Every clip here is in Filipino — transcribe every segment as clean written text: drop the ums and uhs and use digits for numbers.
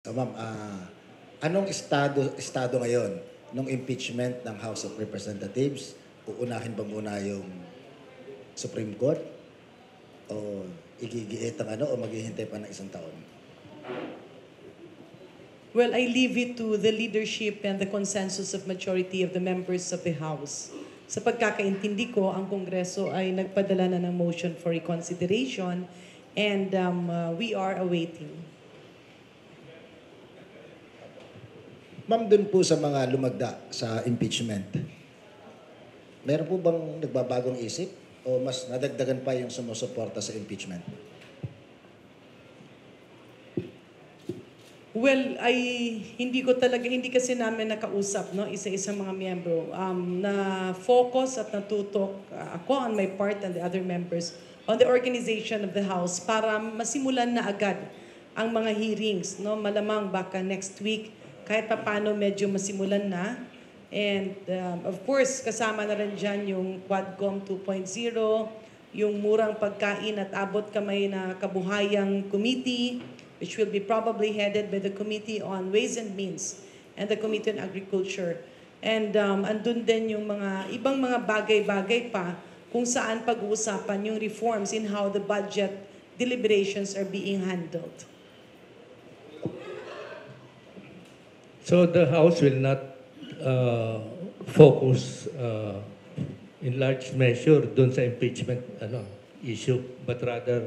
So, ma'am, anong estado ngayon ng impeachment ng House of Representatives? Uunahin ba muna yung Supreme Court? O igigiit ang o maghihintay pa ng isang taon? Well, I leave it to the leadership and the consensus of majority of the members of the House. Sa pagkakaintindi ko, ang Kongreso ay nagpadala na ng motion for reconsideration and we are awaiting. Ma'am, dun po sa mga lumagda sa impeachment, meron po bang nagbabagong isip o mas nadagdagan pa yung sumusuporta sa impeachment? Well, hindi kasi namin nakausap, no, isa-isang mga miyembro. Na focus at natutok ako on my part and the other members on the organization of the House para masimulan na agad ang mga hearings, no, malamang baka next week kahit paano medyo masimulan na. And of course, kasama na rin dyan yung Quadcom 2.0, yung murang pagkain at abot kamay na kabuhayang committee, which will be probably headed by the Committee on Ways and Means and the Committee on Agriculture. And andun din yung mga ibang mga bagay-bagay pa kung saan pag-uusapan yung reforms in how the budget deliberations are being handled. So the House will not focus in large measure dun sa impeachment issue, but rather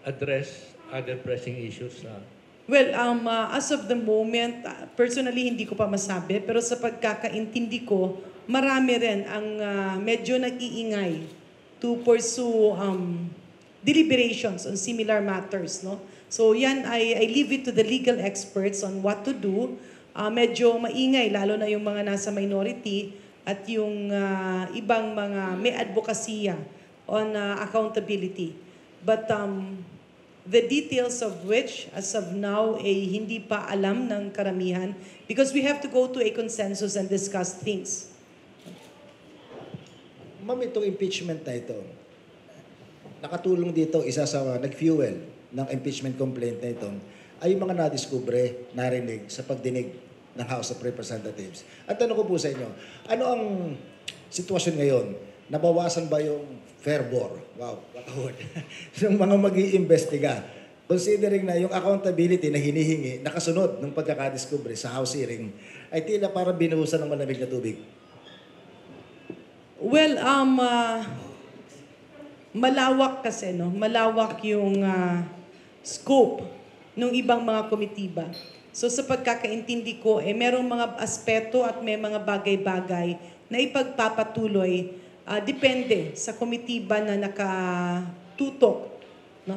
address other pressing issues. Well, as of the moment, personally hindi ko pa masabi, pero sa pagkakaintindi ko, marami rin ang medyo nag-iingay to pursue deliberations on similar matters, no? So yan, I leave it to the legal experts on what to do. Medyo maingay, lalo na yung mga nasa minority at yung ibang mga may advokasya on accountability. But the details of which, as of now, hindi pa alam ng karamihan because we have to go to a consensus and discuss things. Ma'am, itong impeachment na ito, nakatulong dito, isa sa nag-fuel ng impeachment complaint na ito, ay yung mga nadiskubre, narinig sa pagdinig ng House of Representatives. At tanong ko po sa inyo, ano ang sitwasyon ngayon? Nabawasan ba yung fervor? Wow, what a word. Yung mga mag-iimbestiga, considering na yung accountability na hinihingi, nakasunod ng pagkakadiskubre sa House hearing, ay tila para binuhusan ng malamig na tubig. Well, malawak kasi, no? Malawak yung scope ng ibang mga komitiba. So sa pagkakaintindi ko, merong mga aspeto at may mga bagay-bagay na ipagpapatuloy depende sa komitiba na nakatutok, no?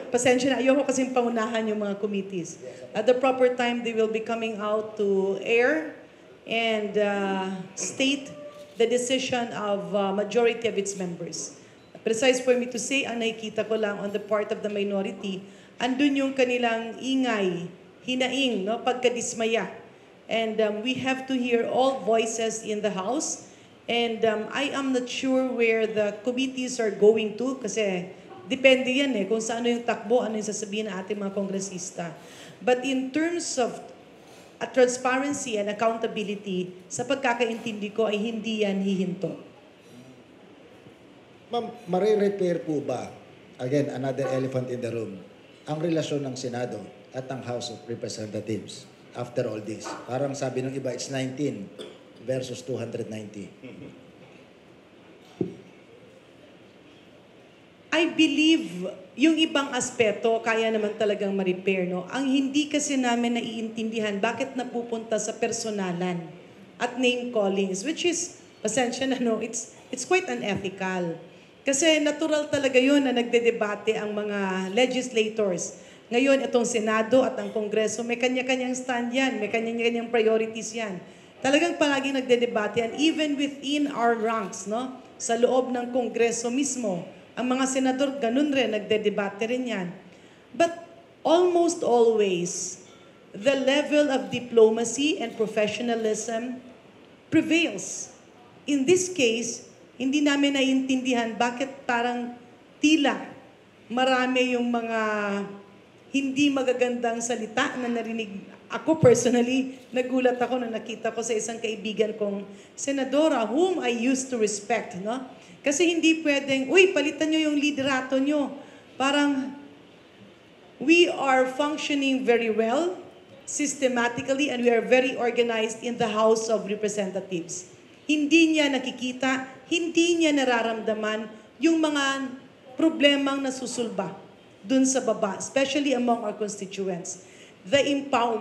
Pasensya na, ayoko kasing pangunahan yung mga committees. At the proper time, they will be coming out to air and state the decision of majority of its members. Precise for me to say, ang nakikita ko lang on the part of the minority, andun yung kanilang ingay, hinaing, no, pagkadismaya. And we have to hear all voices in the House. And I am not sure where the committees are going to kasi depende yan kung saan yung takbo, ano yung sasabihin ng ating mga kongresista. But in terms of transparency and accountability, sa pagkakaintindi ko ay hindi yan hihinto. Ma'am, marirepair po ba, again, another elephant in the room, ang relasyon ng Senado at ng House of Representatives after all this? Parang sabi ng iba, it's 19 versus 290. I believe yung ibang aspeto kaya naman talagang ma-repair, no? Ang hindi kasi namin naiintindihan bakit napupunta sa personalan at name callings, which is, pasensya na, no, it's quite unethical. Kasi natural talaga yun na nagdedebate ang mga legislators. Ngayon, itong Senado at ang Kongreso, may kanya-kanyang stand yan, may kanya-kanyang priorities yan. Talagang palagi nagdedebate yan, even within our ranks, no? Sa loob ng Kongreso mismo, ang mga senador, ganun rin, nagdedebate rin yan. But almost always, the level of diplomacy and professionalism prevails. In this case, hindi namin naiintindihan bakit parang tila marami yung mga hindi magagandang salita na narinig. Ako personally, nagulat ako na nakita ko sa isang kaibigan kong senadora whom I used to respect, no? Kasi hindi pwedeng, uy, palitan nyo yung liderato nyo. Parang, we are functioning very well, systematically, and we are very organized in the House of Representatives. Hindi niya nakikita, hindi niya nararamdaman yung mga problemang nasusulba dun sa baba, especially among our constituents.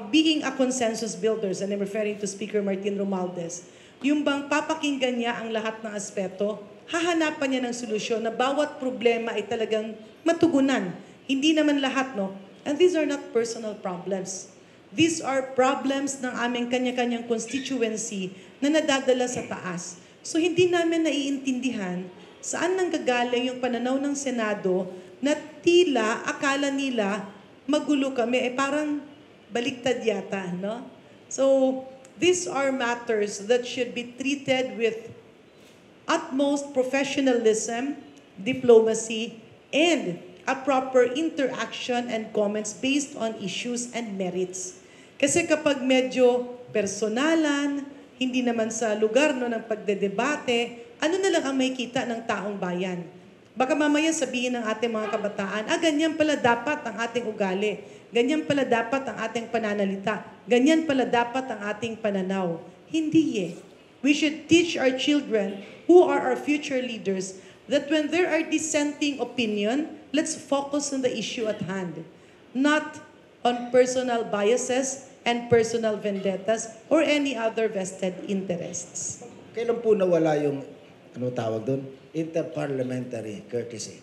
Being a consensus builders, and I'm referring to Speaker Martin Romualdez, yung bang papakinggan niya ang lahat ng aspeto, hahanapan niya ng solusyon na bawat problema ay talagang matugunan. Hindi naman lahat, no? And these are not personal problems. These are problems ng aming kanya-kanyang constituency na nadadala sa taas. So hindi namin naiintindihan saan nanggagaling yung pananaw ng Senado na tila akala nila magulo kami. Parang baliktad yata, no? So these are matters that should be treated with utmost professionalism, diplomacy, and a proper interaction and comments based on issues and merits. Kasi kapag medyo personalan, hindi naman sa lugar no, ng pagdedebate, ano na lang ang may kita ng taong bayan? Baka mamaya sabihin ng ating mga kabataan, ganyan pala dapat ang ating ugali. Ganyan pala dapat ang ating pananalita. Ganyan pala dapat ang ating pananaw. Hindi eh. We should teach our children, who are our future leaders, that when there are dissenting opinion, let's focus on the issue at hand. Not on personal biases and personal vendettas or any other vested interests. Kailan po nawala yung, ano tawag doon? Interparliamentary courtesy.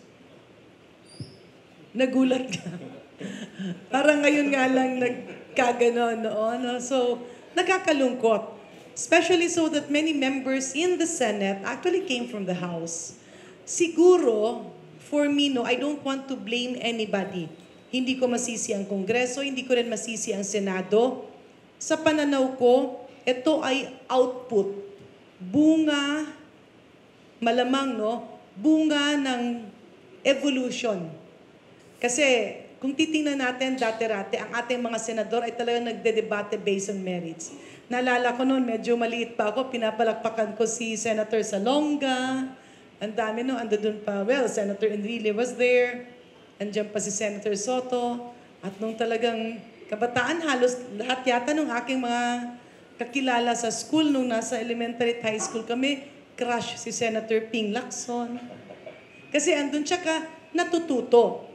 Nagulat ka. Parang ngayon nga lang nagkaganon noon. No? So, nakakalungkot. Especially so that many members in the Senate actually came from the House. Siguro, for me, no, I don't want to blame anybody. Hindi ko masisi ang Kongreso, hindi ko rin masisi ang Senado. Sa pananaw ko, ito ay output. Bunga, malamang, no? Bunga ng evolution. Kasi, kung titingnan natin dati-rati, ang ating mga senador ay talagang nagde-debate based on merits. Naalala ko noon, medyo maliit pa ako, pinapalakpakan ko si Senator Salonga. Ang dami no, ando dun pa. Well, Senator Enrile was there. Andiyan pa si Senator Soto. At nung talagang kabataan, halos lahat yata nung aking mga kakilala sa school, nung nasa elementary at high school kami, crush si Senator Ping Lacson. Kasi andun siya ka natututo.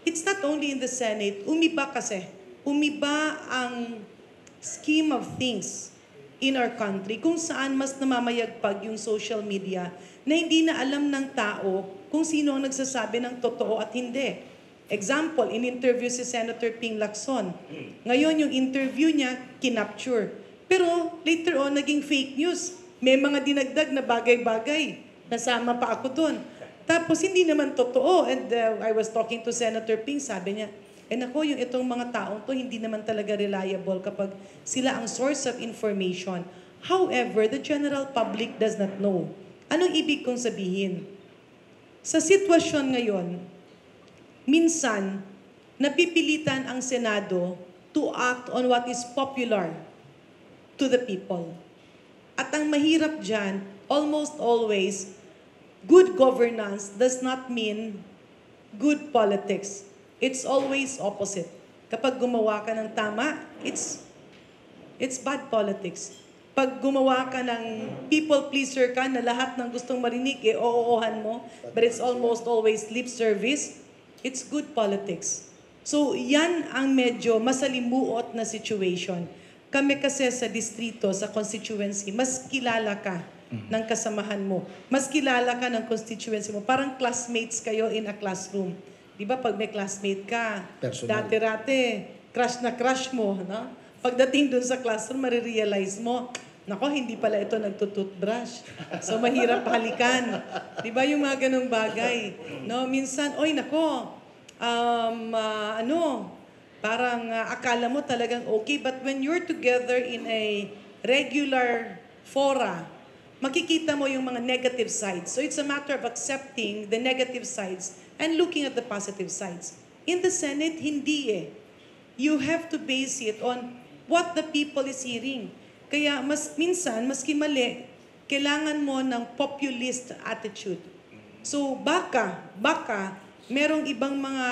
It's not only in the Senate, umiba kasi. Umiba ang scheme of things in our country kung saan mas namamayagpag yung social media na hindi na alam ng tao kung sino ang nagsasabi ng totoo at hindi. Example, in-interview si Senator Ping Lacson. Ngayon, yung interview niya, kinapture. Pero later on, naging fake news. May mga dinagdag na bagay-bagay. Nasama pa ako doon. Tapos, hindi naman totoo. And I was talking to Senator Ping, sabi niya, nako, yung itong mga taong to, hindi naman talaga reliable kapag sila ang source of information. However, the general public does not know. Anong ibig kong sabihin? Sa sitwasyon ngayon, minsan, napipilitan ang Senado to act on what is popular to the people. At ang mahirap dyan, almost always, good governance does not mean good politics. It's always opposite. Kapag gumawa ka ng tama, it's bad politics. Pag gumawa ka ng people pleaser ka na lahat ng gustong marinig, oo-ohan mo, but it's almost always lip service, it's good politics. So, yan ang medyo masalimuot na situation. Kami kasi sa distrito, sa constituency, mas kilala ka ng kasamahan mo. Mas kilala ka ng constituency mo. Parang classmates kayo in a classroom. Di ba pag may classmate ka, Personal. dati-rati, crush na crush mo, no? Pagdating dun sa classroom, marirealize mo, nako, hindi pala ito nagtututbrush. So, mahirap halikan. Di ba yung mga ganong bagay? No? Minsan, oy, nako, parang akala mo talagang okay, but when you're together in a regular fora, makikita mo yung mga negative sides. So, it's a matter of accepting the negative sides and looking at the positive sides. In the Senate, hindi eh. You have to base it on what the people is hearing. Kaya minsan, maski mali, kailangan mo ng populist attitude. So baka merong ibang mga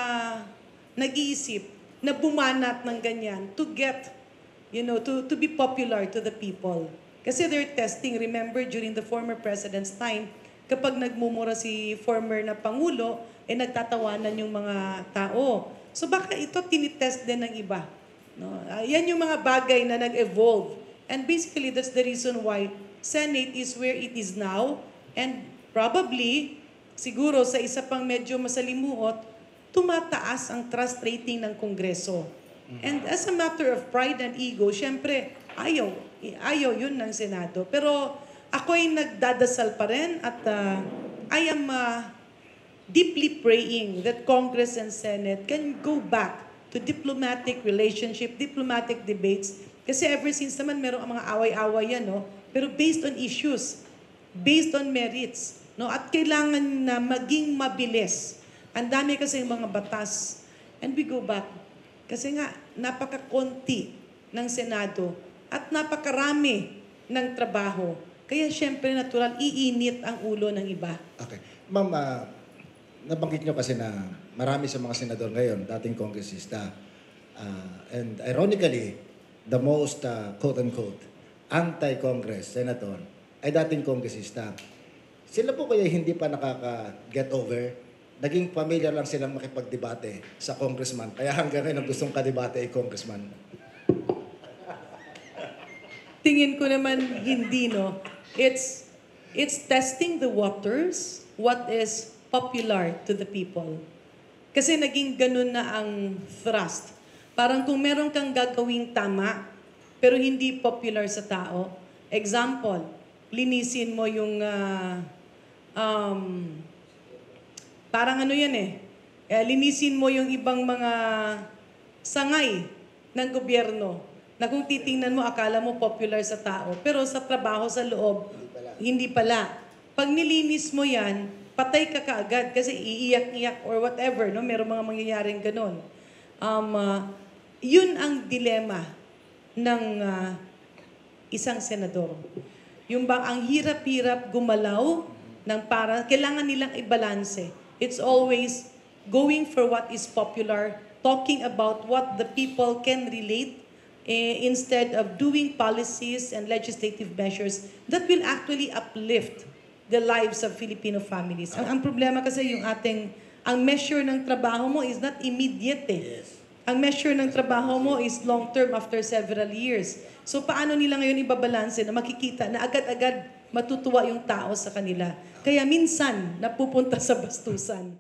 nag-iisip na bumanat ng ganyan to get, to be popular to the people. Kasi they're testing, remember, during the former president's time, kapag nagmumura si former na Pangulo, nagtatawanan yung mga tao. So baka ito tinitest din ng iba. No? Yan yung mga bagay na nag-evolve. And basically, that's the reason why Senate is where it is now. And probably, siguro sa isa pang medyo masalimuot, tumataas ang trust rating ng Kongreso. And as a matter of pride and ego, syempre, ayaw yun ng Senado. Pero ako'y nagdadasal pa rin at I am deeply praying that Congress and Senate can go back to diplomatic relationship, diplomatic debates. Kasi ever since naman merong mga away-away yan, no? Pero based on issues, based on merits, no? At kailangan na maging mabilis. Ang dami kasi yung mga batas. And we go back. Kasi nga, napakakonti ng Senado at napakarami ng trabaho. Kaya syempre natural, iinit ang ulo ng iba. Okay. Ma'am, nabanggit nyo kasi na marami sa mga senador ngayon, dating kongresista. And ironically, the most, quote-unquote, anti-Congress senator ay dating kongresista. Sila po kaya hindi pa nakaka-get over? Naging familiar lang silang makipagdebate sa congressman. Kaya hanggang ngayon ang gustong kadebate ay congressman. Tingin ko naman hindi, no? It's testing the waters, what is popular to the people. Kasi naging ganun na ang thrust. Parang kung meron kang gagawing tama, pero hindi popular sa tao. Example, linisin mo yung parang ano yan linisin mo yung ibang mga sangay ng gobyerno na kung titingnan mo, akala mo popular sa tao. Pero sa trabaho, sa loob, hindi pala. Pag nilinis mo yan, patay ka kaagad kasi iiyak-iyak or whatever, no? Merong mga mangyayaring ganun. Yun ang dilema ng isang senador. Yung bang ang hirap-hirap gumalaw ng kailangan nilang i-balanse. It's always going for what is popular, talking about what the people can relate, instead of doing policies and legislative measures that will actually uplift the lives of Filipino families. Ang problema kasi ang measure ng trabaho mo is not immediate Yes. Ang measure ng trabaho mo is long-term after several years. So paano nila ngayon ibabalanse na makikita na agad-agad matutuwa yung tao sa kanila? Kaya minsan napupunta sa bastusan.